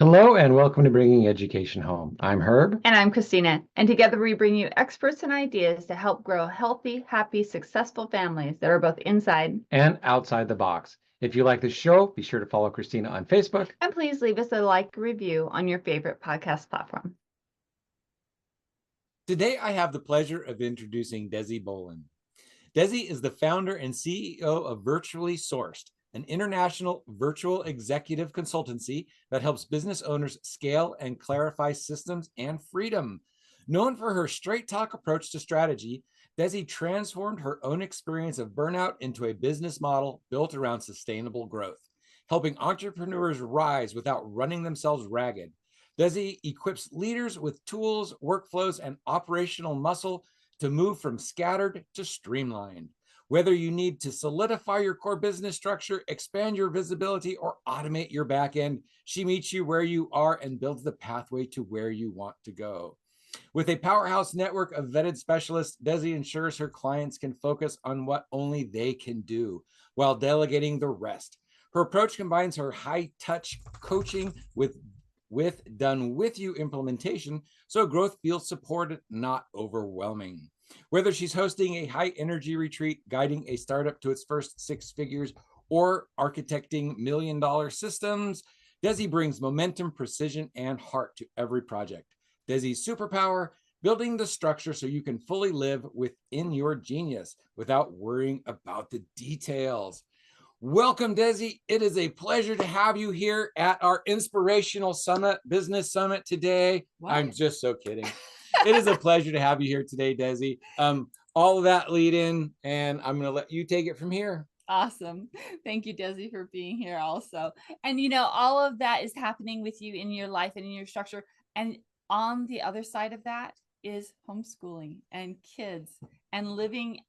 Hello and welcome to Bringing Education Home. I'm Herb. And I'm Christina, and together we bring you experts and ideas to help grow healthy, happy, successful families that are both inside And outside the box. If you like the show, be sure to follow Christina on Facebook. and please leave us a like review on your favorite podcast platform. Today, I have the pleasure of introducing Desi Bolin. Desi is the founder and CEO of Virtually Sourced, an international virtual executive consultancy that helps business owners scale and clarify systems and freedom. Known for her straight talk approach to strategy, Desi transformed her own experience of burnout into a business model built around sustainable growth, helping entrepreneurs rise without running themselves ragged. Desi equips leaders with tools, workflows, and operational muscle to move from scattered to streamlined. Whether you need to solidify your core business structure, expand your visibility, or automate your back end, she meets you where you are and builds the pathway to where you want to go. With a powerhouse network of vetted specialists, Desi ensures her clients can focus on what only they can do while delegating the rest. Her approach combines her high-touch coaching with done with you implementation, so growth feels supported, not overwhelming. Whether she's hosting a high energy retreat, guiding a startup to its first six figures, or architecting $1 million systems, Desi brings momentum, precision, and heart to every project. Desi's superpower: building the structure so you can fully live within your genius without worrying about the details. Welcome, Desi. It is a pleasure to have you here at our inspirational summit, business summit today. What? I'm just so kidding. It is a pleasure to have you here today, Desi. All of that lead in, and I'm going to let you take it from here. Awesome. Thank you, Desi, for being here also. And all of that is happening with you in your life and in your structure. And on the other side of that is homeschooling and kids and living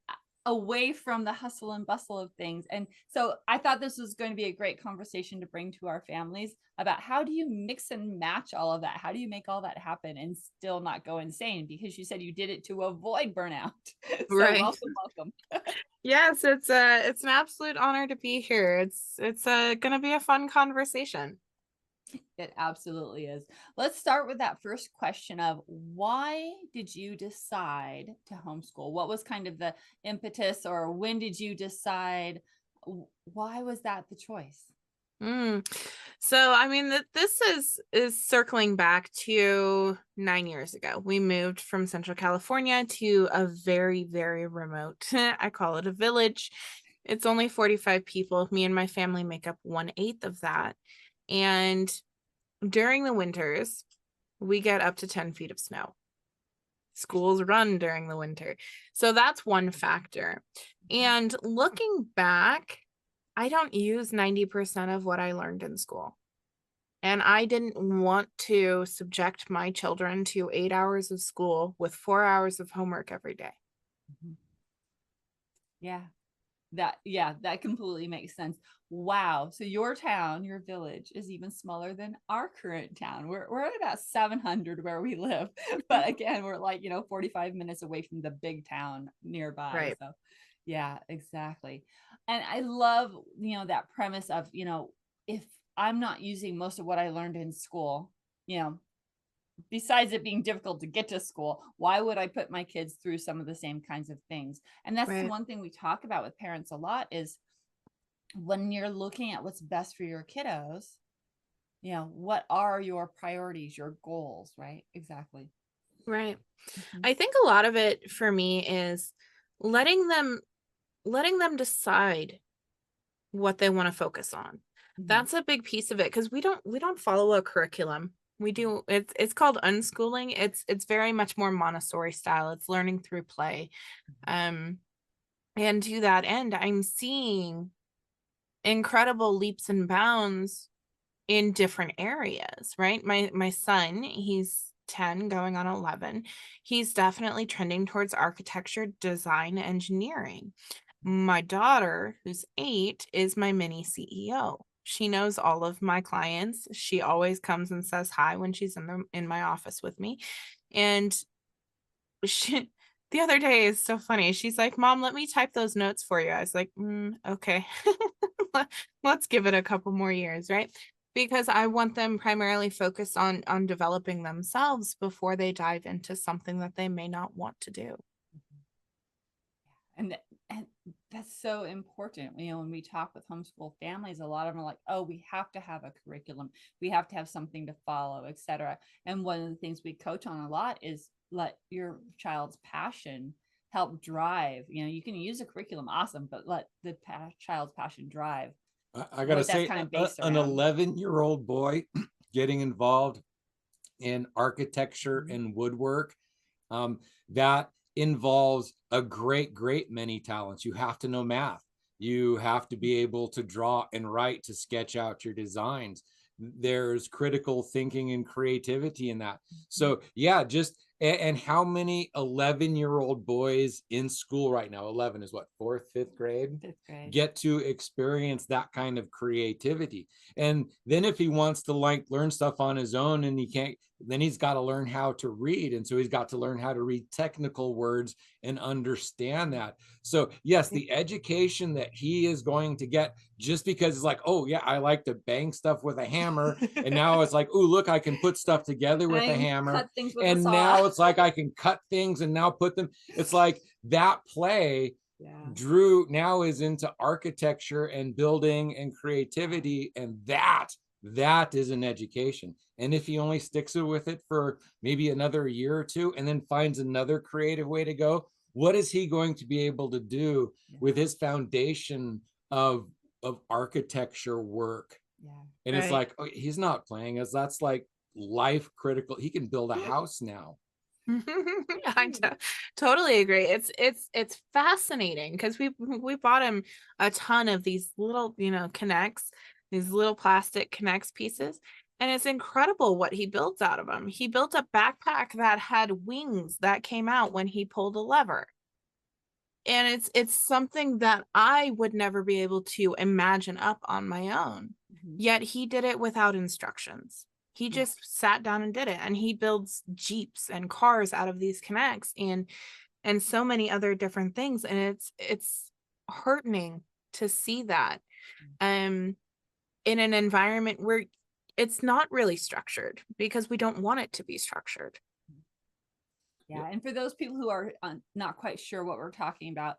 away from the hustle and bustle of things. And so I thought this was going to be a great conversation to bring to our families about how do you mix and match all of that? How do you make all that happen and still not go insane? Because you said you did it to avoid burnout. So Right. welcome. Yes, it's an absolute honor to be here. It's going to be a fun conversation. It absolutely is. Let's start with that first question of why did you decide to homeschool? What was kind of the impetus, or when did you decide? Why was that the choice? So, I mean, this is circling back to 9 years ago. We moved from Central California to a very, very remote, I call it a village. It's only 45 people. Me and my family make up 1/8 of that. And during the winters, we get up to 10 feet of snow. Schools run during the winter. So that's one factor. And looking back, I don't use 90% of what I learned in school. And I didn't want to subject my children to 8 hours of school with 4 hours of homework every day. Yeah, that completely makes sense. Wow. So your town, your village is even smaller than our current town. We're at about 700 where we live. But again, we're like, 45 minutes away from the big town nearby. Right. So yeah, exactly. And I love, that premise of, if I'm not using most of what I learned in school, besides it being difficult to get to school, why would I put my kids through some of the same kinds of things? And that's the Right. one thing we talk about with parents a lot is when you're looking at what's best for your kiddos, what are your priorities, your goals, right? Exactly. Right. I think a lot of it for me is letting them decide what they want to focus on. That's a big piece of it, because we don't follow a curriculum. We do, it's called unschooling. It's very much more Montessori style. It's learning through play. And to that end, I'm seeing incredible leaps and bounds in different areas, right? My son, he's 10 going on 11. He's definitely trending towards architecture, design, engineering. My daughter, who's 8, is my mini CEO. She knows all of my clients. She always comes and says hi when she's in my office with me. And the other day is so funny. She's like, "Mom, let me type those notes for you." I was like, okay, let's give it a couple more years, right? because I want them primarily focused on developing themselves before they dive into something that they may not want to do. And that's so important. You know, when we talk with homeschool families, a lot of them are like, oh, we have to have a curriculum. We have to have something to follow, etc. And one of the things we coach on a lot is let your child's passion help drive. You know, you can use a curriculum, awesome, but let the child's passion drive. I gotta what that's say, kind of based an around. 11-year-old boy getting involved in architecture and woodwork, that involves a great many talents. You have to know math. You have to be able to draw and write to sketch out your designs. There's critical thinking and creativity in that. So yeah, just and how many 11-year-old boys in school right now, 11 is what, 4th, 5th grade, get to experience that kind of creativity. And then if he wants to like learn stuff on his own and he can't, then he's got to learn how to read. And so he's got to learn how to read technical words and understand that. So yes, the education that he is going to get, just because it's like, oh yeah, I like to bang stuff with a hammer. And now it's like, oh, look, I can put stuff together with a hammer. And now it's like, I can cut things and now put them. It's like that play Drew now is into architecture and building and creativity. And that is an education. And if he only sticks with it for maybe another year or two and then finds another creative way to go, what is he going to be able to do with his foundation of architecture work? And it's like, oh, he's not playing us. That's like life critical. He can build a house now. I totally agree. It's fascinating because we bought him a ton of these little, connects, these little plastic connects pieces. And it's incredible what he builds out of them. He built a backpack that had wings that came out when he pulled a lever. And it's something that I would never be able to imagine up on my own. Yet he did it without instructions. He just sat down and did it. And he builds Jeeps and cars out of these connects and so many other different things. And it's heartening to see that in an environment where it's not really structured, because we don't want it to be structured. Yeah. And for those people who are not quite sure what we're talking about,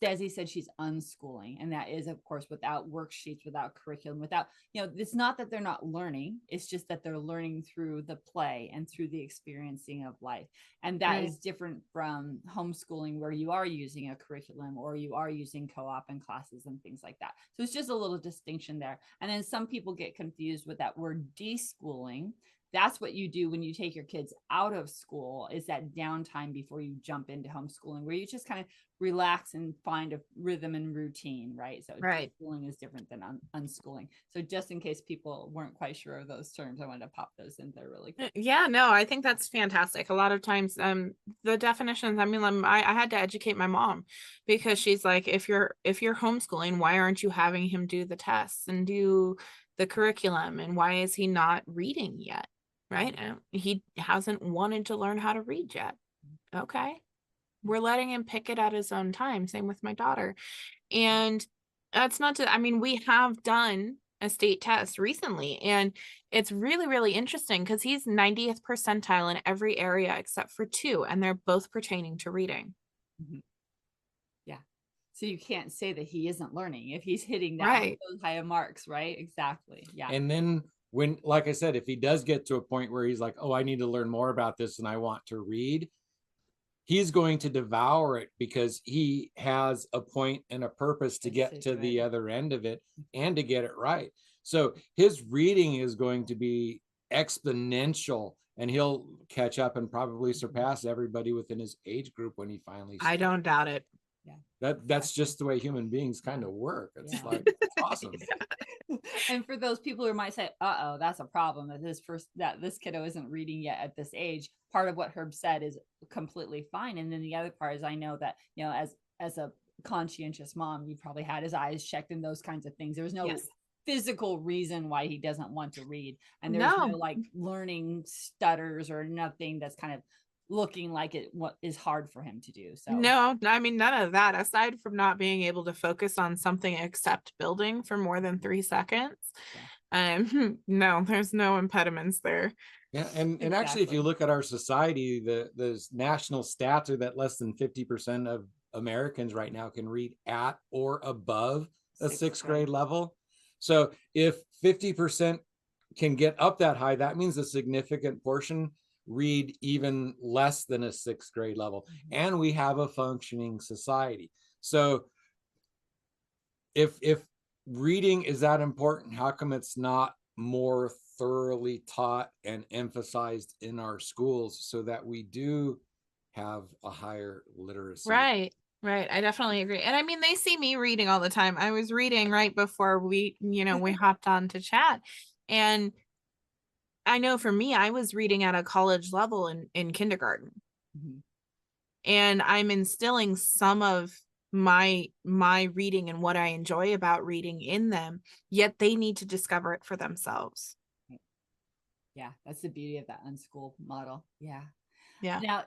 Desi said she's unschooling. And that is, of course, without worksheets, without curriculum, without, it's not that they're not learning. It's just that they're learning through the play and through the experiencing of life. And that is different from homeschooling, where you are using a curriculum or you are using co-op and classes and things like that. So it's just a little distinction there. And then some people get confused with that word deschooling. That's what you do when you take your kids out of school, is that downtime before you jump into homeschooling, where you just kind of relax and find a rhythm and routine, right? So schooling is different than unschooling. So just in case people weren't quite sure of those terms, I wanted to pop those in there really quick. Yeah, no, I think that's fantastic. A lot of times the definitions, I mean, I had to educate my mom, because she's like, if you're homeschooling, why aren't you having him do the tests and do the curriculum, and why is he not reading yet? Right? He hasn't wanted to learn how to read yet. Okay. We're letting him pick it at his own time. Same with my daughter. And that's not to, I mean, we have done a state test recently, and it's really, really interesting because he's 90th percentile in every area except for 2, and they're both pertaining to reading. Yeah. So you can't say that he isn't learning if he's hitting that those higher marks, right? Exactly. Yeah. And then when, like I said, if he does get to a point where he's like, oh, I need to learn more about this and I want to read, he's going to devour it, because he has a point and a purpose to get to the other end of it and to get it right. So his reading is going to be exponential, and he'll catch up and probably surpass everybody within his age group when he finally starts. I don't doubt it. That's just the way human beings kind of work. It's like, it's awesome. And for those people who might say, uh-oh, that's a problem, that this kiddo isn't reading yet at this age, part of what Herb said is completely fine. And then the other part is, I know that, as a conscientious mom, you probably had his eyes checked and those kinds of things. There's no physical reason why he doesn't want to read. And there's no like learning stutters or nothing that's kind of looking like what is hard for him to do. So no, I mean, none of that, aside from not being able to focus on something except building for more than 3 seconds. No, there's no impediments there. Yeah, and actually, if you Exactly. look at our society, the national stats are that less than 50% of Americans right now can read at or above a sixth grade level. So if 50% can get up that high, that means a significant portion read even less than a sixth grade level. And we have a functioning society. So if reading is that important, how come it's not more thoroughly taught and emphasized in our schools so that we do have a higher literacy? Right. I definitely agree. And I mean, they see me reading all the time. I was reading right before we hopped on to chat. And I know for me, I was reading at a college level in kindergarten. And I'm instilling some of my reading and what I enjoy about reading in them, yet they need to discover it for themselves. Yeah, that's the beauty of that unschool model. Yeah. Yeah. Now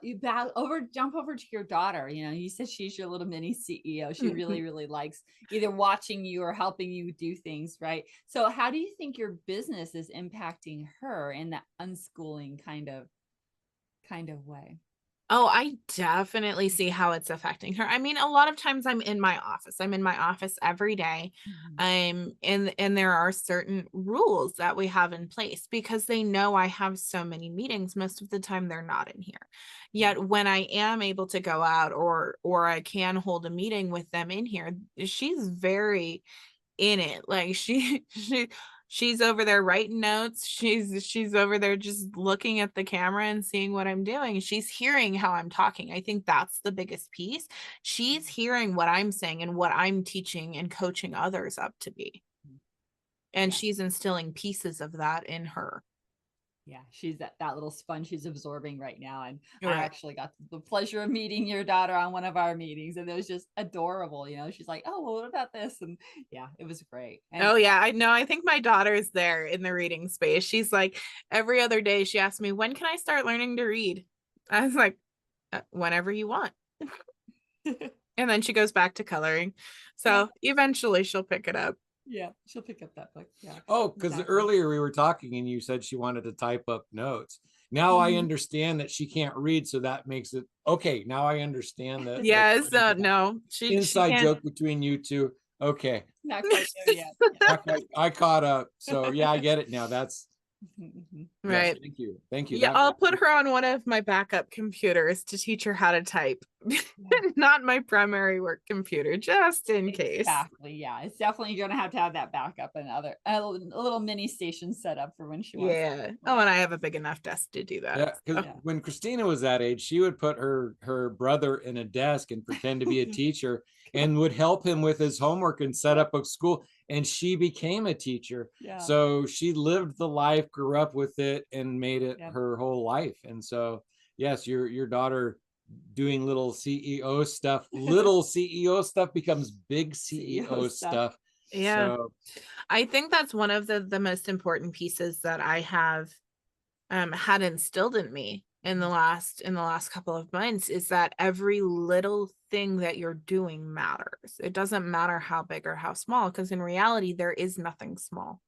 jump over to your daughter. You said she's your little mini CEO. She really, really likes either watching you or helping you do things, right? So how do you think your business is impacting her in that unschooling kind of way? Oh, I definitely see how it's affecting her. I mean, a lot of times I'm in my office. I'm in my office every day. And there are certain rules that we have in place because they know I have so many meetings. Most of the time they're not in here. Yet when I am able to go out or I can hold a meeting with them in here, she's very in it. Like she's over there writing notes. She's over there just looking at the camera and seeing what I'm doing. She's hearing how I'm talking. I think that's the biggest piece. She's hearing what I'm saying and what I'm teaching and coaching others up to be. And she's instilling pieces of that in her. Yeah, she's that little sponge she's absorbing right now. And Right. I actually got the pleasure of meeting your daughter on one of our meetings, and it was just adorable. She's like, "Oh, well, what about this?" And yeah, it was great. And Oh yeah, I know. I think my daughter's there in the reading space. She's like, every other day she asks me, when can I start learning to read? I was like, whenever you want. And then she goes back to coloring. So eventually she'll pick it up. yeah, she'll pick up that book. Yeah. Oh, because earlier we were talking and you said she wanted to type up notes. Now I understand that she can't read, so that makes it okay. Now I understand that. Yeah, so no, inside joke between you two. Okay. Not quite there yet. I caught up. So yeah, I get it now. That's right. Yes, thank you. Yeah, I'll put her on one of my backup computers to teach her how to type. Not my primary work computer, just in case. Exactly. Yeah, it's definitely going to have that backup and a little mini station set up for when she wants. Yeah. Oh, and I have a big enough desk to do that. Yeah, because when Christina was that age, she would put her brother in a desk and pretend to be a teacher and would help him with his homework and set up a school. And she became a teacher. Yeah. So she lived the life, grew up with it, and made it her whole life. And so, yes, your daughter doing little CEO stuff, becomes big CEO stuff. Yeah. So, I think that's one of the most important pieces that I have had instilled in me in the last couple of months is that every little thing that you're doing matters. It doesn't matter how big or how small, because in reality there is nothing small.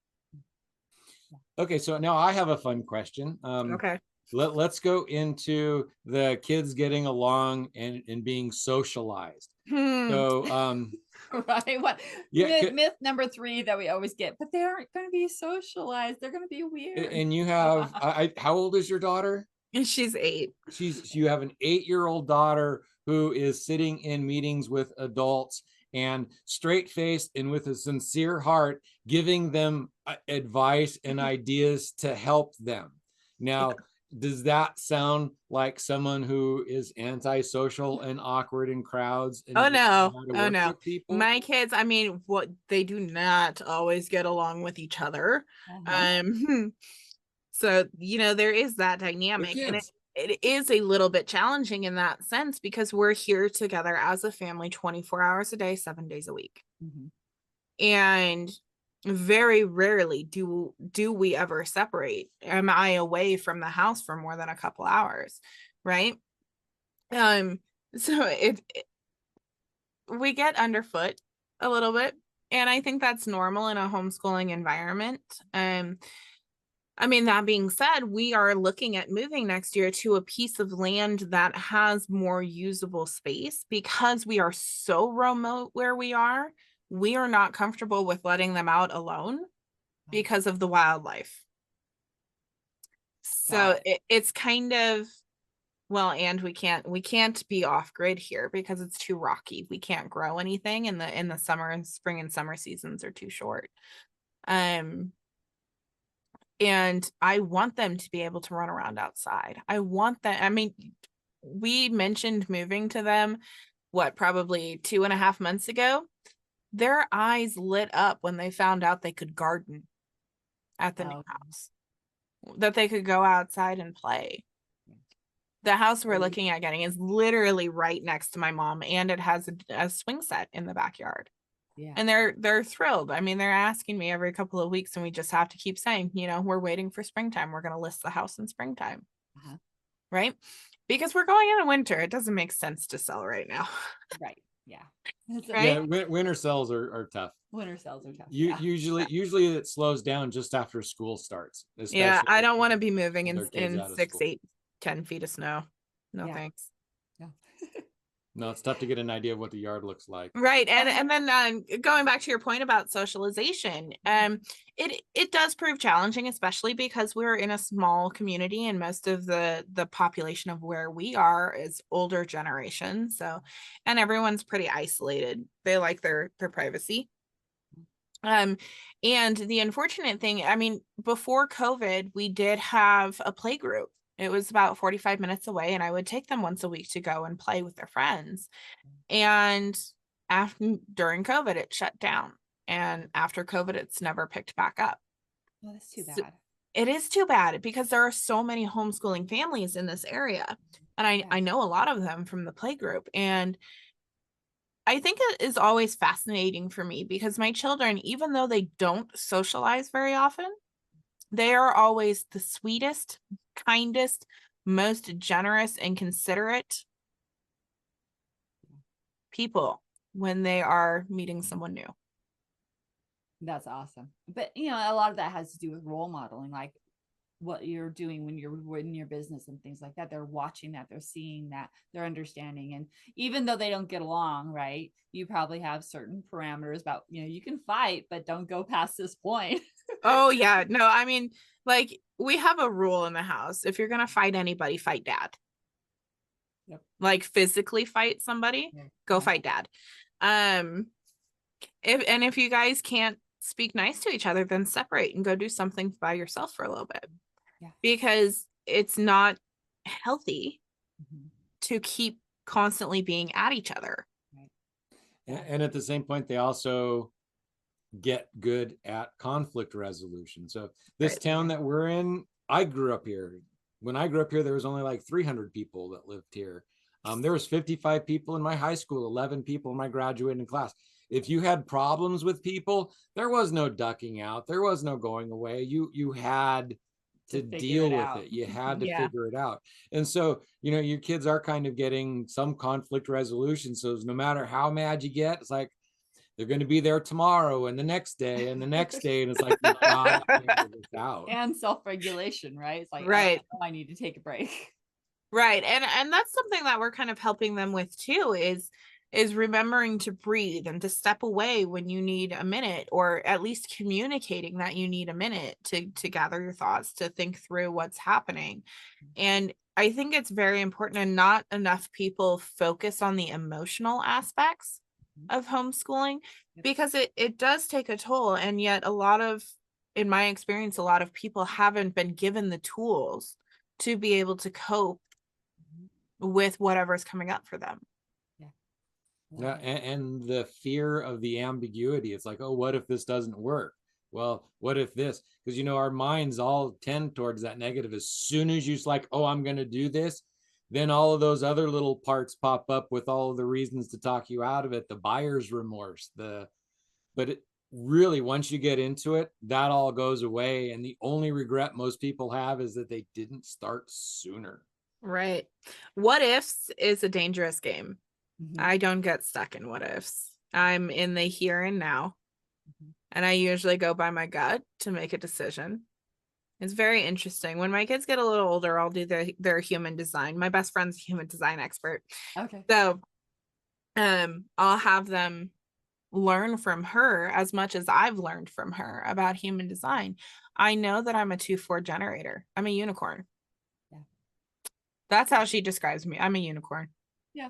Okay, so now I have a fun question. Okay. Let's go into the kids getting along and being socialized. So right, what myth number 3 that we always get, but they aren't going to be socialized, they're going to be weird. And you have how old is your daughter? She's 8. You have an 8-year-old daughter who is sitting in meetings with adults and straight-faced and with a sincere heart giving them advice and ideas to help them. Now, does that sound like someone who is antisocial and awkward in crowds? And oh no. My kids, I mean, they do not always get along with each other. So, there is that dynamic, and it is a little bit challenging in that sense because we're here together as a family 24 hours a day, 7 days a week. And very rarely do we ever separate. Am I away from the house for more than a couple hours, right? So we get underfoot a little bit And I think that's normal in a homeschooling environment. I mean, that being said, we are looking at moving next year to a piece of land that has more usable space because we are so remote where we are. We are not comfortable with letting them out alone because of the wildlife. So it's kind of, well, and we can't be off grid here because it's too rocky. We can't grow anything in the summer and spring and summer seasons are too short. And I want them to be able to run around outside. I want that. I mean, we mentioned moving to them, probably 2.5 months ago. Their eyes lit up when they found out they could garden at the new house, that they could go outside and play. The house we're looking at getting is literally right next to my mom, and it has a swing set in the backyard. Yeah. And they're thrilled. I mean, they're asking me every couple of weeks, and we just have to keep saying, we're waiting for springtime. We're going to list the house in springtime. Right? Because we're going in winter. It doesn't make sense to sell right now. Right. Yeah. Right? Yeah, winter sales are tough. Winter sales are tough. Usually it slows down just after school starts. Yeah, I don't want to be moving in 6, 8, 10 feet of snow. No, thanks. Yeah. No, it's tough to get an idea of what the yard looks like. Right. And then going back to your point about socialization, it does prove challenging, especially because we're in a small community and most of the population of where we are is older generation. So, and everyone's pretty isolated. They like their privacy. And the unfortunate thing, I mean, before COVID, we did have a play group. It was about 45 minutes away, and I would take them once a week to go and play with their friends. And during COVID, it shut down. And after COVID, it's never picked back up. Well, that's too bad. So it is too bad because there are so many homeschooling families in this area. And I know a lot of them from the play group. And I think it is always fascinating for me because my children, even though they don't socialize very often, they are always the sweetest, kindest, most generous and considerate people when they are meeting someone new. That's awesome. But, a lot of that has to do with role modeling, like what you're doing when you're in your business and things like that. They're watching that, they're seeing that, they're understanding. And even though they don't get along, right, you probably have certain parameters about, you can fight, but don't go past this point. Oh, yeah. No, I mean, like we have a rule in the house. If you're going to fight anybody, fight dad. Yep. Like physically fight somebody, go fight dad. If you guys can't speak nice to each other, then separate and go do something by yourself for a little bit. Yeah. Because it's not healthy to keep constantly being at each other. Right. And at the same point, they also get good at conflict resolution. So this town that we're in, I grew up here. When I grew up here, there was only like 300 people that lived here. There was 55 people in my high school, 11 people in my graduating class. If you had problems with people, there was no ducking out. There was no going away. You had to deal with it. You had to figure it out. And so, your kids are kind of getting some conflict resolution. So no matter how mad you get, it's like, they're going to be there tomorrow and the next day and the next day. And it's like, you gotta figure this out. And self-regulation, right? It's like, right. I need to take a break. Right. And that's something that we're kind of helping them with too, is remembering to breathe and to step away when you need a minute, or at least communicating that you need a minute to gather your thoughts, to think through what's happening. And I think it's very important, and not enough people focus on the emotional aspects of homeschooling, because it does take a toll. And yet in my experience, a lot of people haven't been given the tools to be able to cope with whatever's coming up for them. Yeah, and the fear of the ambiguity. It's like, oh, what if this doesn't work? Well, what if this? Because our minds all tend towards that negative. As soon as you're like, oh, I'm going to do this, then all of those other little parts pop up with all of the reasons to talk you out of it. The buyer's remorse, but really, once you get into it, that all goes away. And the only regret most people have is that they didn't start sooner. Right. What ifs is a dangerous game. I don't get stuck in what ifs. I'm in the here and now. And I usually go by my gut to make a decision. It's very interesting. When my kids get a little older, I'll do their human design. My best friend's a human design expert. Okay. So I'll have them learn from her as much as I've learned from her about human design. I know that I'm a 2-4 generator. I'm a unicorn. Yeah. That's how she describes me. I'm a unicorn. Yeah.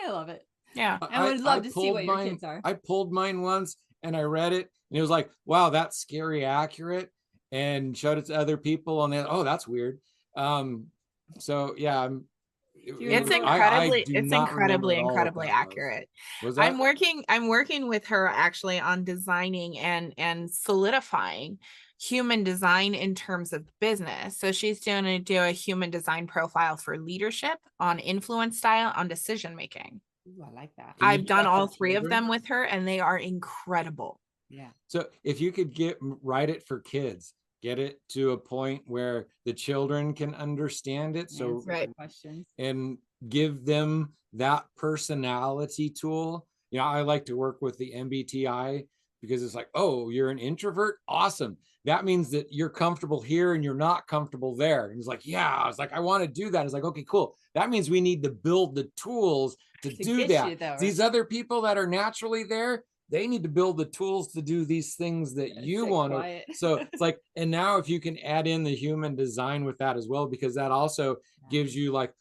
I love it. Yeah. I would love to see what your kids are. I pulled mine once and I read it and it was like, wow, that's scary accurate, and showed it to other people and they, oh, that's weird. So yeah, It's incredibly accurate. I'm working with her actually on designing and solidifying human design in terms of business. So she's going to do a human design profile for leadership, on influence style, on decision making. Ooh, I like that. I've done all 3 of them with her and they are incredible. Yeah. So if you could write it for kids, get it to a point where the children can understand it. So questions and give them that personality tool. I like to work with the MBTI because it's like, oh, you're an introvert. Awesome. That means that you're comfortable here and you're not comfortable there. And he's like, yeah. I was like, I want to do that. It's like, okay, cool. That means we need to build the tools to do that. Though, right? These other people that are naturally there, they need to build the tools to do these things that you want to. So it's like, and now if you can add in the human design with that as well, because that also gives you like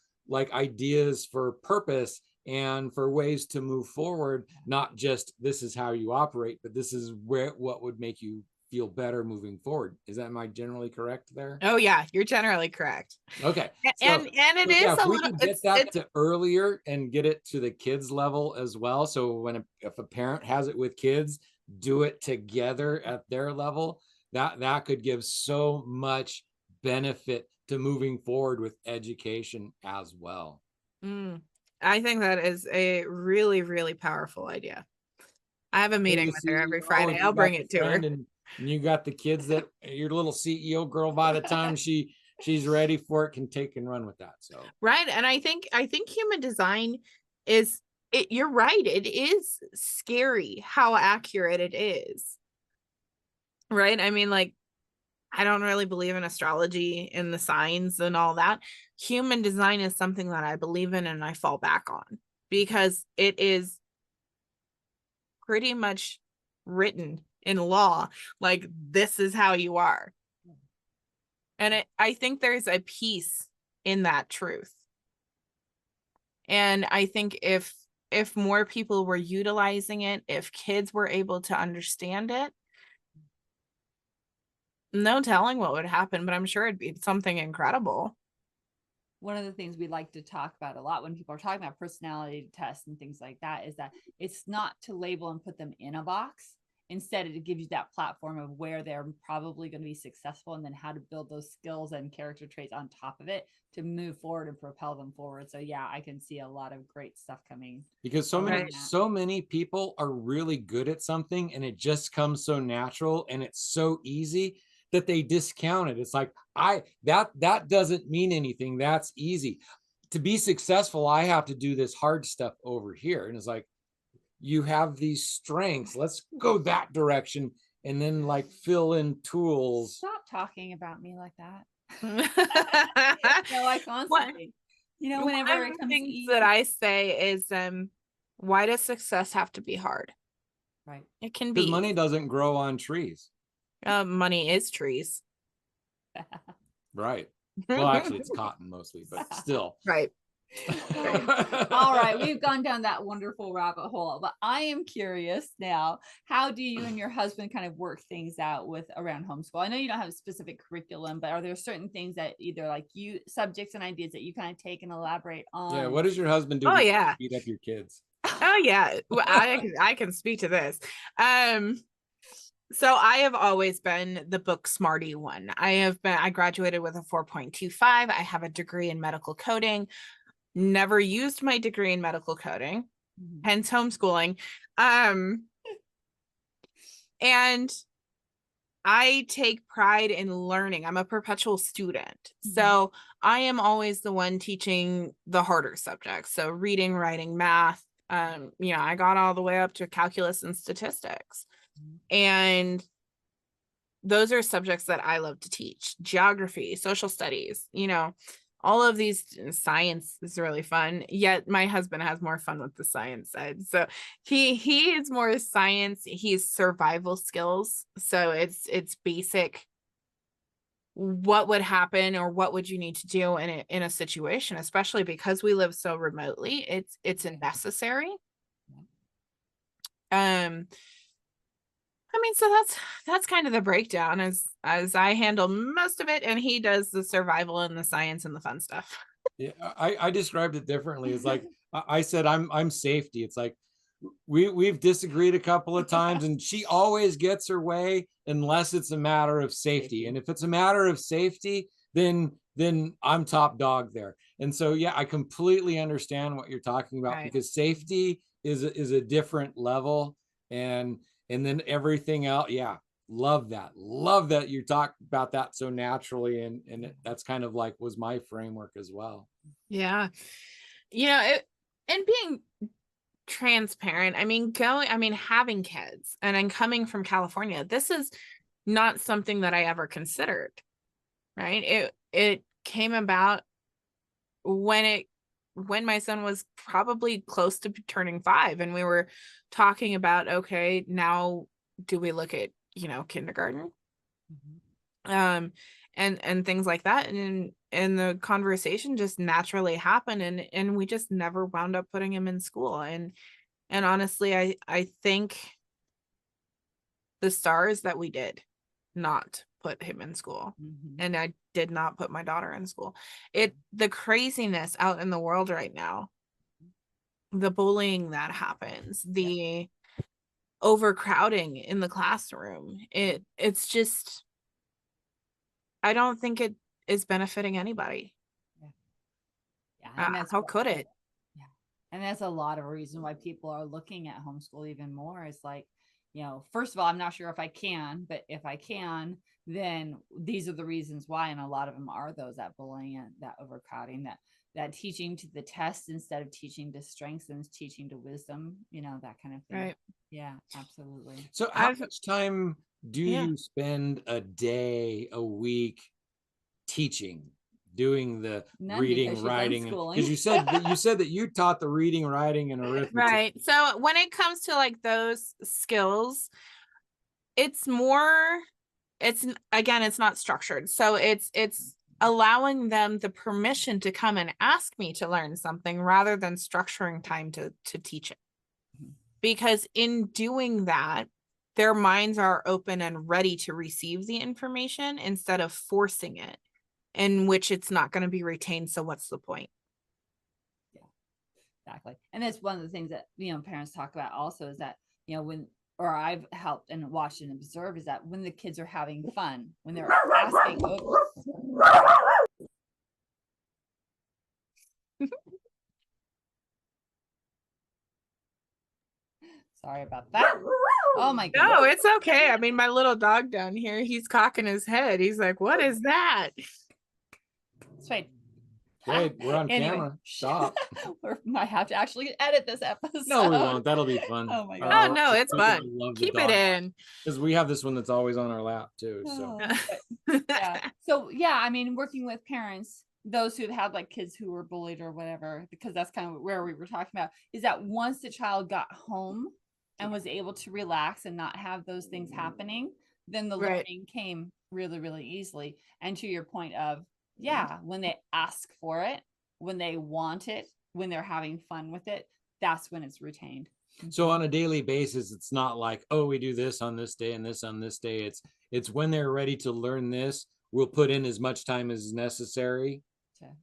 ideas for purpose and for ways to move forward, not just this is how you operate, but this is what would make you feel better moving forward. Am I generally correct there? Oh yeah, you're generally correct. Okay. And it is if we could get that to earlier and get it to the kids level as well. So if a parent has it with kids, do it together at their level. That could give so much benefit to moving forward with education as well. I think that is a really, really powerful idea. I have a meeting with her every Friday. I'll bring it to her. And you got the kids that your little CEO girl, by the time she's ready for it, can take and run with that. So right. And I think human design is it. You're right. It is scary how accurate it is. Right. I mean, like, I don't really believe in astrology and the signs and all that. Human design is something that I believe in and I fall back on because it is pretty much written in law. Like, this is how you are. And I think there's a piece in that truth. And I think if more people were utilizing it, if kids were able to understand it, no telling what would happen, but I'm sure it'd be something incredible. One of the things we like to talk about a lot when people are talking about personality tests and things like that is that it's not to label and put them in a box. Instead, it gives you that platform of where they're probably going to be successful and then how to build those skills and character traits on top of it to move forward and propel them forward. So yeah, I can see a lot of great stuff coming. Because so many people are really good at something and it just comes so natural and it's so easy that they discount it. It's like, that doesn't mean anything. That's easy. To be successful, I have to do this hard stuff over here. And it's like, you have these strengths. Let's go that direction and then like fill in tools. Stop talking about me like that. No, I constantly. Whenever it comes things that I say is, why does success have to be hard? Right. It can be. Because money doesn't grow on trees. Money is trees. Right. Well, actually, it's cotton mostly, but still. Right. All right, we've gone down that wonderful rabbit hole, but I am curious now, how do you and your husband kind of work things out around homeschool? I know you don't have a specific curriculum, but are there certain things that either like subjects and ideas that you kind of take and elaborate on? Yeah, what does your husband do to beat up your kids? Oh yeah, well, I can speak to this. So I have always been the book smarty one. I graduated with a 4.25. I have a degree in medical coding. Never used my degree in medical coding, hence homeschooling. And I take pride in learning. I'm a perpetual student. So I am always the one teaching the harder subjects. So reading, writing, math. I got all the way up to calculus and statistics. And those are subjects that I love to teach. Geography, social studies, all of these. Science is really fun, yet my husband has more fun with the science side. So he is more science. He's survival skills. So it's basic. What would happen, or what would you need to do in a situation, especially because we live so remotely. It's necessary. So that's kind of the breakdown, as I handle most of it, and he does the survival and the science and the fun stuff. Yeah, I described it differently. It's like I said, I'm safety. It's like we've disagreed a couple of times, and she always gets her way unless it's a matter of safety. And if it's a matter of safety, then I'm top dog there. And so yeah, I completely understand what you're talking about, because safety is a different level, and then everything else. Yeah, love that you talk about that so naturally, and that's kind of like was my framework as well. Yeah, and being transparent. Having kids, and I'm coming from California, this is not something that I ever considered, right? It came about when my son was probably close to turning 5, and we were talking about, okay, now do we look at kindergarten, and things like that, and the conversation just naturally happened, and we just never wound up putting him in school. And honestly, I think the stars that we did not put him in school, and I did not put my daughter in school. The craziness out in the world right now, the bullying that happens, the overcrowding in the classroom, it's just, I don't think it is benefiting anybody. And how could it? And that's a lot of reason why people are looking at homeschool even more. It's like, first of all, I'm not sure if I can, but if I can, then these are the reasons why. And a lot of them are those, that bullying and that overcrowding, that teaching to the test instead of teaching to strengths and teaching to wisdom, that kind of thing. Right. Yeah, absolutely. So how much time do you spend a day, a week teaching, doing the reading, writing? Because you said that you taught the reading, writing, and arithmetic. Right. So when it comes to like those skills, it's not structured. So it's allowing them the permission to come and ask me to learn something, rather than structuring time to teach it. Because in doing that, their minds are open and ready to receive the information, instead of forcing it, in which it's not going to be retained. So what's the point? Yeah, exactly. And that's one of the things that, parents talk about also, is that, I've helped and watched and observed, is that when the kids are having fun, when they're asking, sorry about that. Oh my God. No, it's okay. My little dog down here, he's cocking his head. He's like, what is that? That's right. Okay, we're on camera. Stop. We might have to actually edit this episode. No, we won't. That'll be fun. Oh my God. Oh no, it's fun. Keep it in. Because we have this one that's always on our lap too. So yeah. So yeah, working with parents, those who've had like kids who were bullied or whatever, because that's kind of where we were talking about, is that once the child got home and was able to relax and not have those things happening, then the learning came really, really easily. And to your point of, when they ask for it, when they want it, when they're having fun with it, that's when it's retained. So on a daily basis, it's not like, oh, we do this on this day and this on this day. It's when they're ready to learn this, we'll put in as much time as necessary. Okay.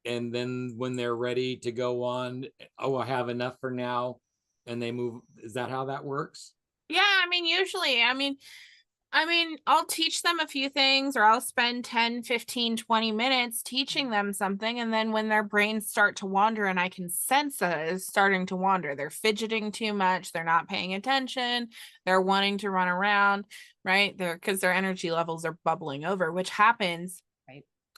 And then when they're ready to go on, oh, I have enough for now, and they move. Is that how that works? Yeah, usually, I'll teach them a few things, or I'll spend 10, 15, 20 minutes teaching them something. And then when their brains start to wander, and I can sense that it's starting to wander, they're fidgeting too much, they're not paying attention, they're wanting to run around, right? Because their energy levels are bubbling over, which happens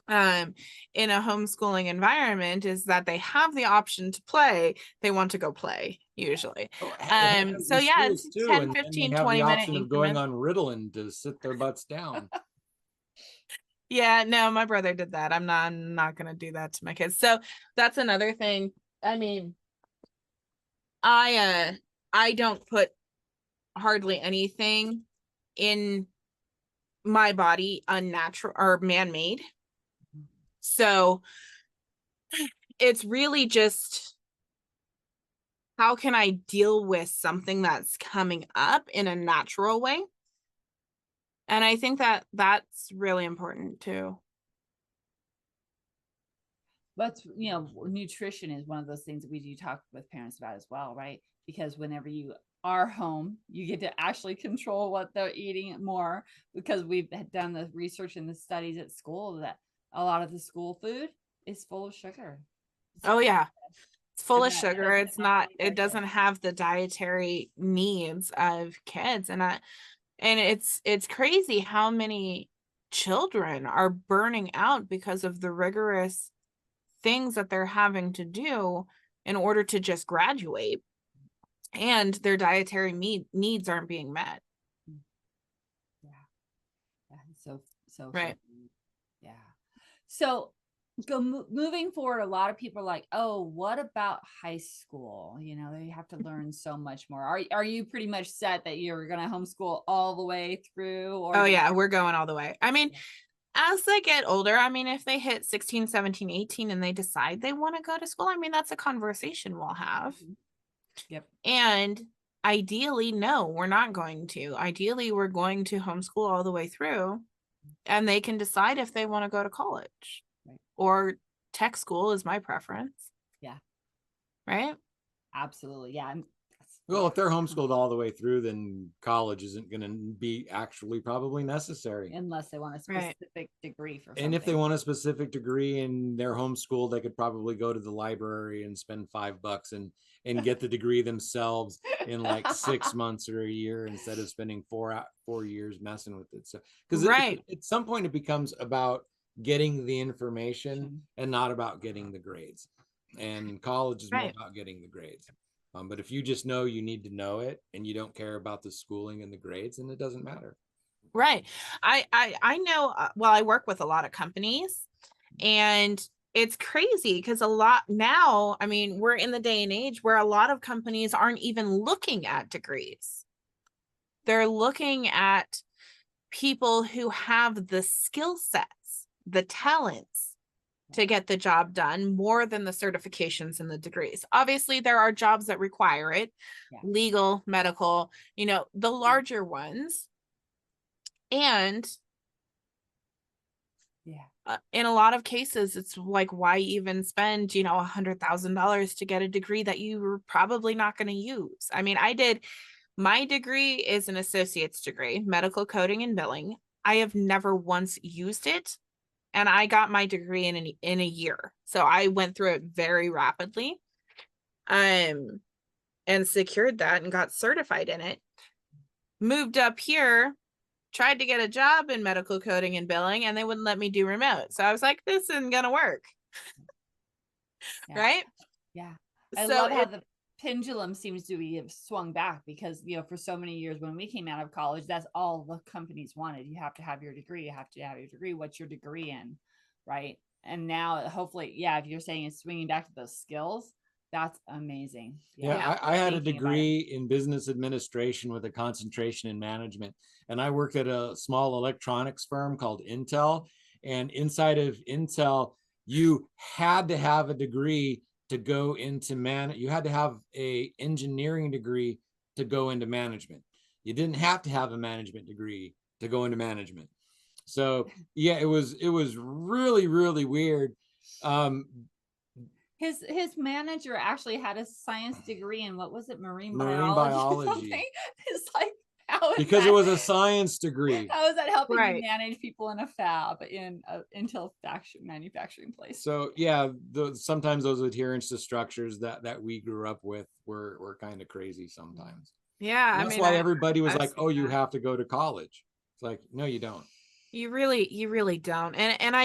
in a homeschooling environment is that they have the option to play. They want to go play usually. Oh, it happens in So yeah, schools it's too, 10, and they 15, have 20 the minute option of going increments. on Ritalin to sit their butts down. Yeah, no, my brother did that. I'm not gonna do that to my kids. So that's another thing. I mean, I don't put hardly anything in my body unnatural or man-made. So it's really just, how can I deal with something that's coming up in a natural way? And I think that that's really important too. But nutrition is one of those things that we do talk with parents about as well, right? Because whenever you are home, you get to actually control what they're eating more, because we've done the research and the studies at school that a lot of the school food is full of sugar. Oh yeah, it's full And of that sugar. doesn't It's not, have it doesn't have the dietary needs of kids. And it's crazy how many children are burning out because of the rigorous things that they're having to do in order to just graduate, and their dietary needs aren't being met. Yeah. So Right. yeah. So moving forward, a lot of people are like, oh, what about high school? They have to learn so much more. Are you pretty much set that you're going to homeschool all the way through? Or Oh yeah, we're going all the way. I mean, as they get older, I mean, if they hit 16, 17, 18 and they decide they want to go to school, I mean, that's a conversation we'll have. Yep. And ideally, no, we're not going to. Ideally, we're going to homeschool all the way through, and they can decide if they want to go to college. Right. Or tech school is my preference. Yeah. Right? Absolutely. Yeah. Well, if they're homeschooled all the way through, then college isn't going to be actually probably necessary. Unless they want a specific degree for something. And if they want a specific degree and they're homeschooled, they could probably go to the library and spend $5 and get the degree themselves in like 6 months or a year, instead of spending 4 years messing with it. So, because at some point it becomes about getting the information and not about getting the grades. And college is more about getting the grades. But if you just know you need to know it and you don't care about the schooling and the grades, then it doesn't matter. Right. I know, well, I work with a lot of companies, and it's crazy because a lot now, I mean, we're in the day and age where a lot of companies aren't even looking at degrees. They're looking at people who have the skill sets, the talents to get the job done, more than the certifications and the degrees. Obviously, there are jobs that require it, legal, medical, the larger ones. And in a lot of cases, it's like, why even spend, $100,000 to get a degree that you were probably not going to use? I mean, my degree is an associate's degree, medical coding and billing. I have never once used it. And I got my degree in a year. So I went through it very rapidly, and secured that and got certified in it. Moved up here, tried to get a job in medical coding and billing, and they wouldn't let me do remote. So I was like, this isn't going to work. Right? Yeah. I love how the pendulum seems to have swung back, because for so many years when we came out of college, that's all the companies wanted. You have to have your degree. What's your degree in? Right. And now hopefully, if you're saying it's swinging back to those skills, that's amazing. I had a degree in business administration with a concentration in management, and I worked at a small electronics firm called Intel. And inside of Intel, you had to have a degree to go into you had to have a engineering degree to go into management. You didn't have to have a management degree to go into management. So it was really, really weird. His manager actually had a science degree in, what was it, marine biology. It's like, because it was a science degree. How is that helping you manage people in a fab in Intel manufacturing place? So sometimes those adherence to structures that we grew up with were kind of crazy sometimes. Yeah, and that's why everybody was like, "Oh, you have to go to college." It's like, no, you don't. You really don't. And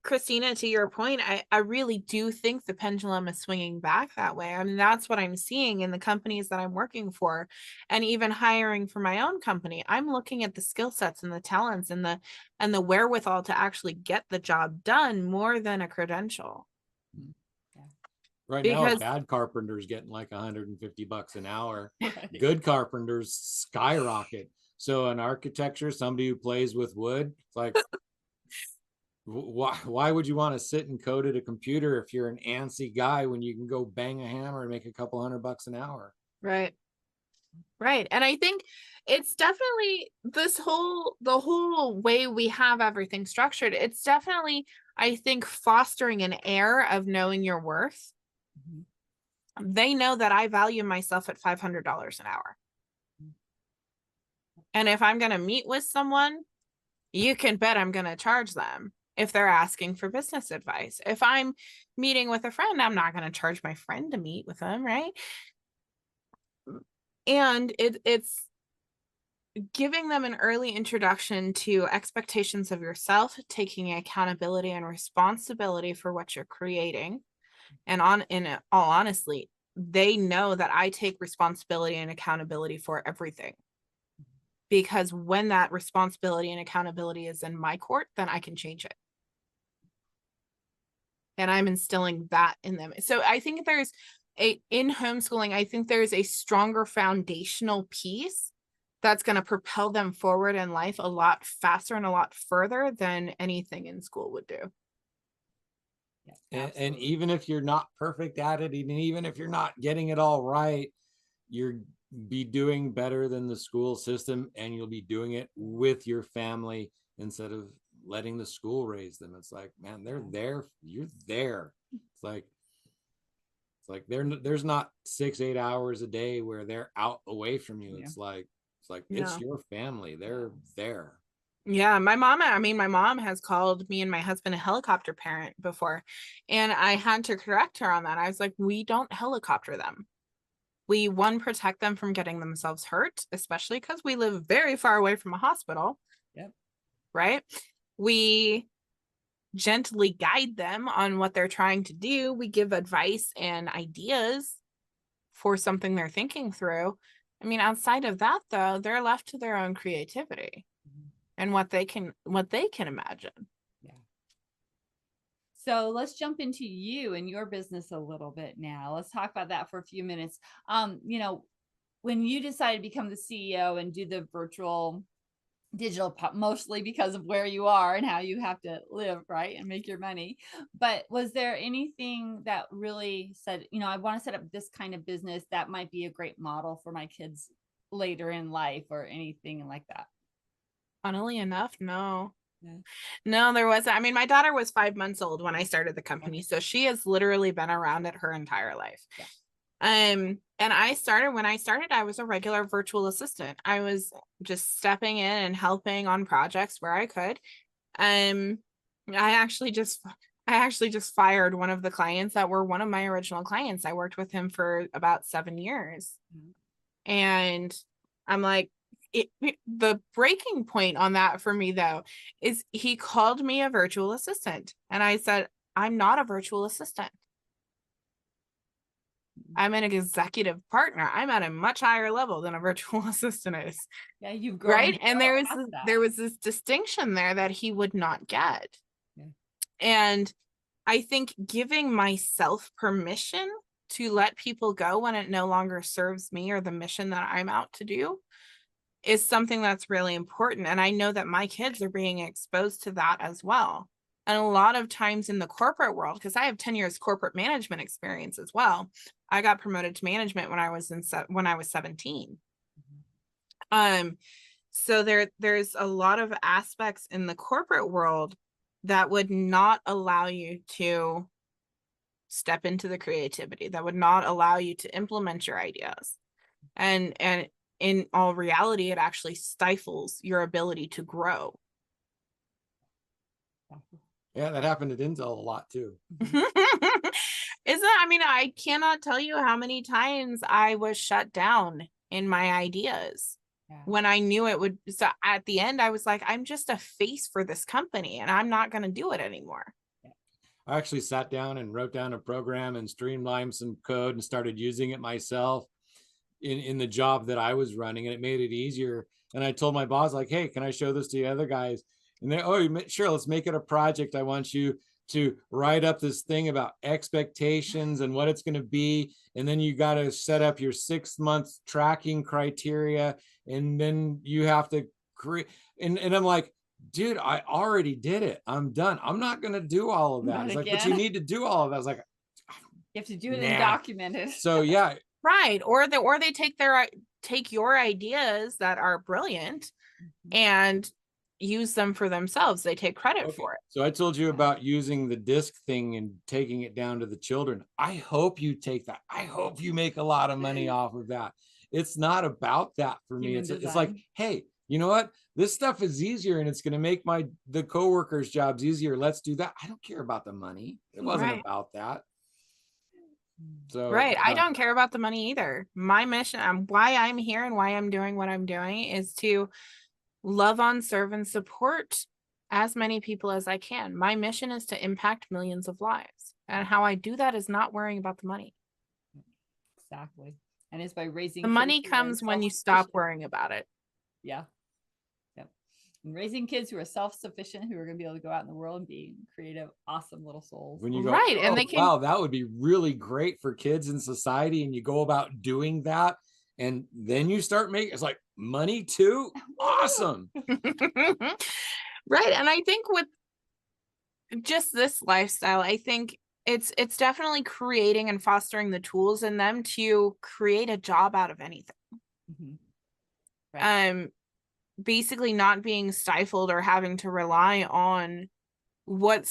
Christina, to your point, I really do think the pendulum is swinging back that way. I mean, that's what I'm seeing in the companies that I'm working for, and even hiring for my own company. I'm looking at the skill sets and the talents and the wherewithal to actually get the job done more than a credential. Right now, a bad carpenter's getting like $150 an hour. Right. Good carpenters skyrocket. So in architecture, somebody who plays with wood, it's like, why would you want to sit and code at a computer if you're an antsy guy when you can go bang a hammer and make a couple $100 an hour? Right. Right. And I think it's definitely the whole way we have everything structured. It's definitely, I think, fostering an air of knowing your worth. They know that I value myself at $500 an hour. And if I'm going to meet with someone, you can bet I'm going to charge them if they're asking for business advice. If I'm meeting with a friend, I'm not going to charge my friend to meet with them, right? And it's giving them an early introduction to expectations of yourself, taking accountability and responsibility for what you're creating. And in all honesty, they know that I take responsibility and accountability for everything. Because when that responsibility and accountability is in my court, then I can change it. And I'm instilling that in them. So I think in homeschooling, I think there's a stronger foundational piece that's going to propel them forward in life a lot faster and a lot further than anything in school would do. And even if you're not perfect at it, and even if you're not getting it all right, you're be doing better than the school system, and you'll be doing it with your family instead of letting the school raise them. It's like, man, they're there, you're there. It's like there's not 6-8 hours a day where they're out away from you. It's like it's your family. They're there. Yeah, my mom has called me and my husband a helicopter parent before, and I had to correct her on that. I was like, we don't helicopter them. We protect them from getting themselves hurt, especially because we live very far away from a hospital. Yep. Right? We gently guide them on what they're trying to do. We give advice and ideas for something they're thinking through. I mean, outside of that, though, they're left to their own creativity and what they can imagine. Yeah. So let's jump into you and your business a little bit now. Let's talk about that for a few minutes. When you decided to become the CEO and do the virtual digital, mostly because of where you are and how you have to live, right, and make your money. But was there anything that really said, I want to set up this kind of business that might be a great model for my kids later in life, or anything like that? Funnily enough, no. Yeah. No, there wasn't. I mean, my daughter was 5 months old when I started the company, so she has literally been around it her entire life. Yeah. And when I started, I was a regular virtual assistant. I was just stepping in and helping on projects where I could. I actually just fired one of the clients that were one of my original clients. I worked with him for about 7 years. Mm-hmm. And I'm like, the breaking point on that for me, though, is he called me a virtual assistant. And I said, I'm not a virtual assistant. I'm an executive partner. I'm at a much higher level than a virtual assistant is. Yeah, you've grown. Right. And there was this distinction there that he would not get. Yeah. And I think giving myself permission to let people go when it no longer serves me or the mission that I'm out to do is something that's really important. And I know that my kids are being exposed to that as well. And a lot of times in the corporate world, because I have 10 years corporate management experience as well, I got promoted to management when I was 17. So there's a lot of aspects in the corporate world that would not allow you to step into the creativity, that would not allow you to implement your ideas. And in all reality, it actually stifles your ability to grow. Yeah, that happened at Intel a lot too. I cannot tell you how many times I was shut down in my ideas when I knew it would. So at the end, I was like, I'm just a face for this company and I'm not going to do it anymore. I actually sat down and wrote down a program and streamlined some code and started using it myself in the job that I was running, and it made it easier. And I told my boss, like, hey, can I show this to the other guys? And they, oh, sure, let's make it a project. I want you to write up this thing about expectations and what it's going to be. And then you got to set up your 6 month tracking criteria. And then you have to create. And I'm like, dude, I already did it. I'm done. I'm not going to do all of that. Not It's like, but again. you need to do all of that. I was like, You have to do it Nah. and document it. so yeah, Right. Or they take your ideas that are brilliant and use them for themselves. They take credit okay. for it. So I told you about using the disc thing and taking it down to the children. I hope you take that. I hope you make a lot of money off of that. It's not about that for me. Human It's like, design. hey, you know what? This stuff is easier and it's going to make the coworkers' jobs easier. Let's do that. I don't care about the money. It wasn't Right. about that. So Right. I don't care about the money either. My mission, why I'm here and why I'm doing what I'm doing is to love on, serve, and support as many people as I can. My mission is to impact millions of lives. And how I do that is not worrying about the money. Exactly. And it's by raising The kids money who are comes when you stop self-sufficient. worrying about it. Yeah. Yep. And raising kids who are self-sufficient, who are going to be able to go out in the world and be creative, awesome little souls. when you go, Right, and oh, they can- wow, that would be really great for kids in society, and you go about doing that, and then you start making, it's like money too. Awesome. Right. And I think with just this lifestyle, I think it's definitely creating and fostering the tools in them to create a job out of anything. Mhm. Right. Basically not being stifled or having to rely on what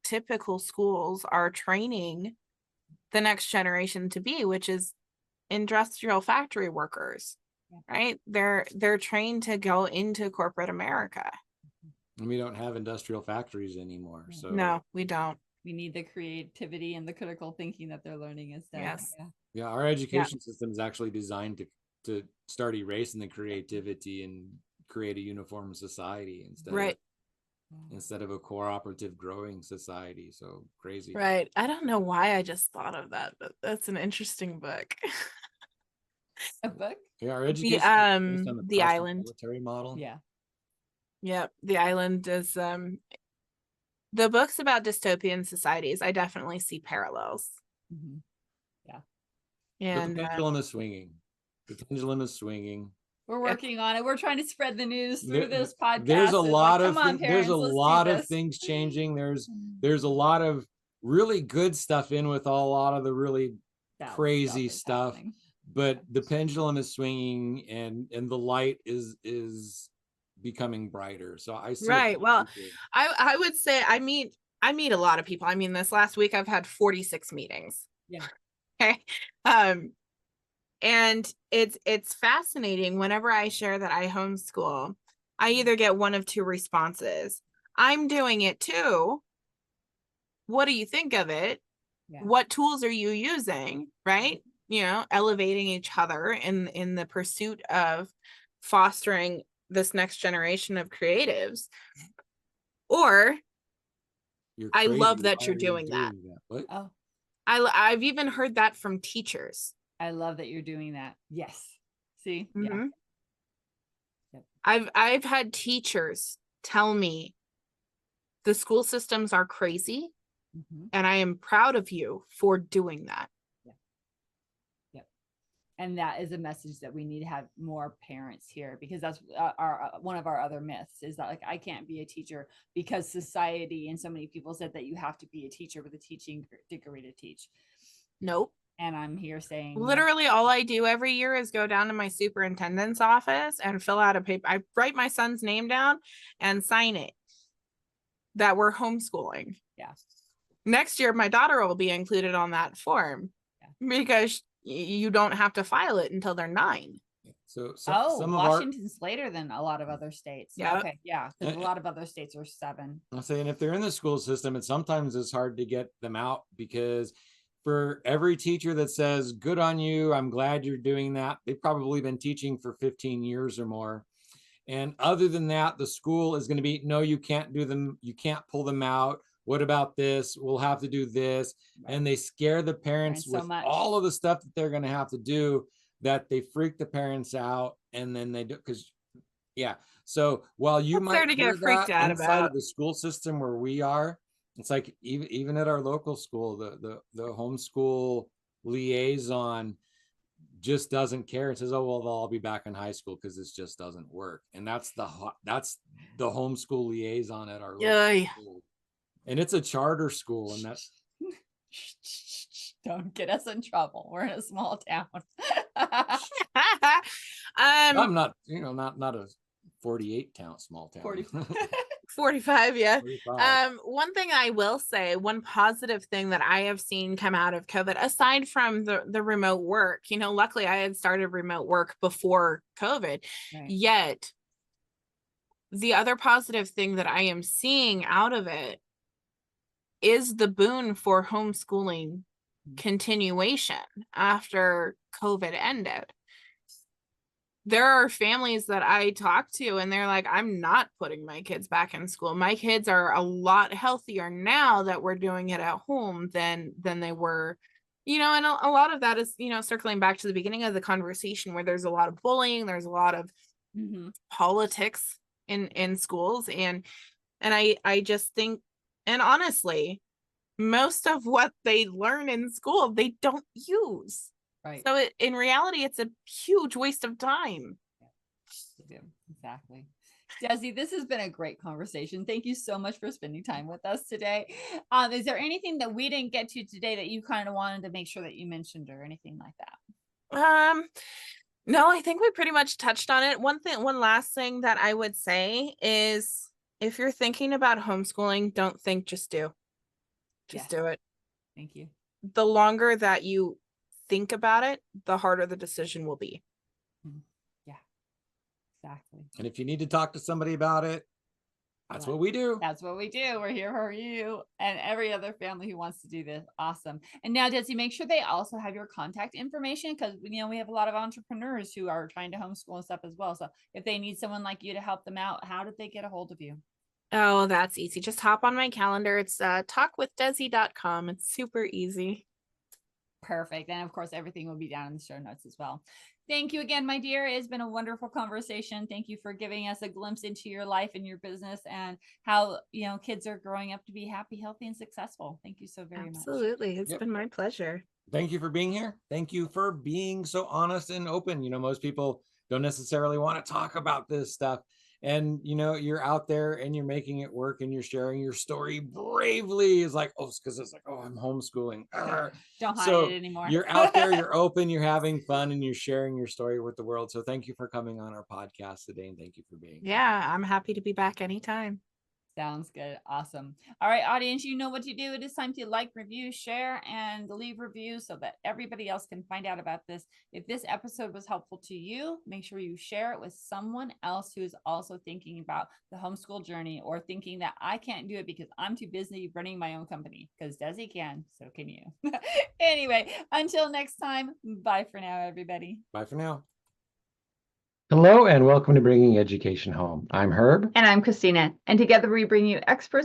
typical schools are training the next generation to be, which is industrial factory workers. Yeah. Right? They're trained to go into corporate America. And we don't have industrial factories anymore. So No, we don't. We need the creativity and the critical thinking that they're learning instead. Yes. Yeah. yeah, our education system is actually designed to start erasing the creativity and create a uniform society Right. instead of a cooperative growing society. So crazy. Right. I don't know why I just thought of that, but that's an interesting book. A book? Yeah, our education is based on The Prussian Island. military model. Yeah. Yep. The Island is the books about dystopian societies. I definitely see parallels. Mhm. But And the pendulum is swinging. The pendulum is swinging. We're working on it. We're trying to spread the news through There- this podcast. There's a It's lot like, of come on, there's a parents, let's do lot of this. things changing. There's a lot of really good stuff in with a lot of the really That crazy is stuff. happening. But the pendulum is swinging and the light is becoming brighter. So I see it Right. in the Well, future. I would say I meet a lot of people. I mean, this last week I've had 46 meetings. Yeah. Okay. And it's fascinating whenever I share that I homeschool, I either get one of two responses. I'm doing it too. What do you think of it? Yeah. What tools are you using? Right? You know, elevating each other in the pursuit of fostering this next generation of creatives. Or You're I crazy. love that Why you're are you doing that. What? Oh, I've even heard that from teachers. I love that you're doing that. Yes. See? Yeah. Mhm. Yep. I've had teachers tell me the school systems are crazy Mhm. and I am proud of you for doing that. And that is a message that we need to have more parents here, because that's our one of our other myths is that, like, I can't be a teacher because society and so many people said that you have to be a teacher with a teaching degree to teach. Nope. And I'm here saying Literally all I do every year is go down to my superintendent's office and fill out a paper. I write my son's name down and sign it that we're homeschooling. Yeah. Next year, my daughter will be included on that form because you don't have to file it until they're 9. So oh, some of our Washington's later than a lot of other states. Yeah. Okay. Yeah. Because a lot of other states are 7. I'm saying if they're in the school system, and sometimes it's hard to get them out, because for every teacher that says, good on you, I'm glad you're doing that, they've probably been teaching for 15 years or more. And other than that, the school is going to be, no, you can't do them. You can't pull them out. what about this? We'll have to do this. And they scare the parents so with much. all of the stuff that they're going to have to do, that they freak the parents out. And then they do, because so while you What's there might to hear get freaked that out inside about? of the school system where we are, it's like even at our local school, the homeschool liaison just doesn't care and says, oh, well, they'll all be back in high school because this just doesn't work. And that's the homeschool liaison at our local school. And it's a charter school, and that's don't get us in trouble. We're in a small town. I'm not, not a 48 town, small town. 45, yeah. 45. One thing I will say, one positive thing that I have seen come out of COVID, aside from the remote work, luckily I had started remote work before COVID, Right. yet the other positive thing that I am seeing out of it is the boon for homeschooling continuation after COVID ended. There are families that I talk to and they're like, I'm not putting my kids back in school. My kids are a lot healthier now that we're doing it at home than they were, and a lot of that is, circling back to the beginning of the conversation where there's a lot of bullying, there's a lot of politics in schools. And I just think, and honestly, most of what they learn in school, they don't use. Right. So in reality, it's a huge waste of time. Yeah, exactly. Desi, this has been a great conversation. Thank you so much for spending time with us today. Is there anything that we didn't get to today that you kind of wanted to make sure that you mentioned or anything like that? No, I think we pretty much touched on it. One last thing that I would say is if you're thinking about homeschooling, don't think, just do. Just do it. Thank you. The longer that you think about it, the harder the decision will be. Yeah, exactly. And if you need to talk to somebody about it, that's what we do. That's what we do. We're here for you and every other family who wants to do this. Awesome. And now, Desi, make sure they also have your contact information, because we have a lot of entrepreneurs who are trying to homeschool and stuff as well. So if they need someone like you to help them out, how did they get a hold of you? Oh, that's easy. Just hop on my calendar. It's talkwithdesi.com. It's super easy. Perfect. And of course, everything will be down in the show notes as well. Thank you again, my dear. It's been a wonderful conversation. Thank you for giving us a glimpse into your life and your business and how, kids are growing up to be happy, healthy, and successful. Thank you so very much. Absolutely. It's been my pleasure. Thank you for being here. Thank you for being so honest and open. Most people don't necessarily want to talk about this stuff. And, you're out there and you're making it work and you're sharing your story bravely. It's like, because it's like, I'm homeschooling. Don't hide it anymore. You're out there, you're open, you're having fun, and you're sharing your story with the world. So thank you for coming on our podcast today. And thank you for being here. Yeah, I'm happy to be back anytime. Sounds good. Awesome. All right, audience, you know what to do. It is time to like, review, share, and leave reviews so that everybody else can find out about this. If this episode was helpful to you, make sure you share it with someone else who is also thinking about the homeschool journey or thinking that I can't do it because I'm too busy running my own company, because Desi can, so can you. Anyway, until next time, bye for now, everybody. Bye for now. Hello and welcome to Bringing Education Home. I'm Herb. And I'm Christina. And together we bring you experts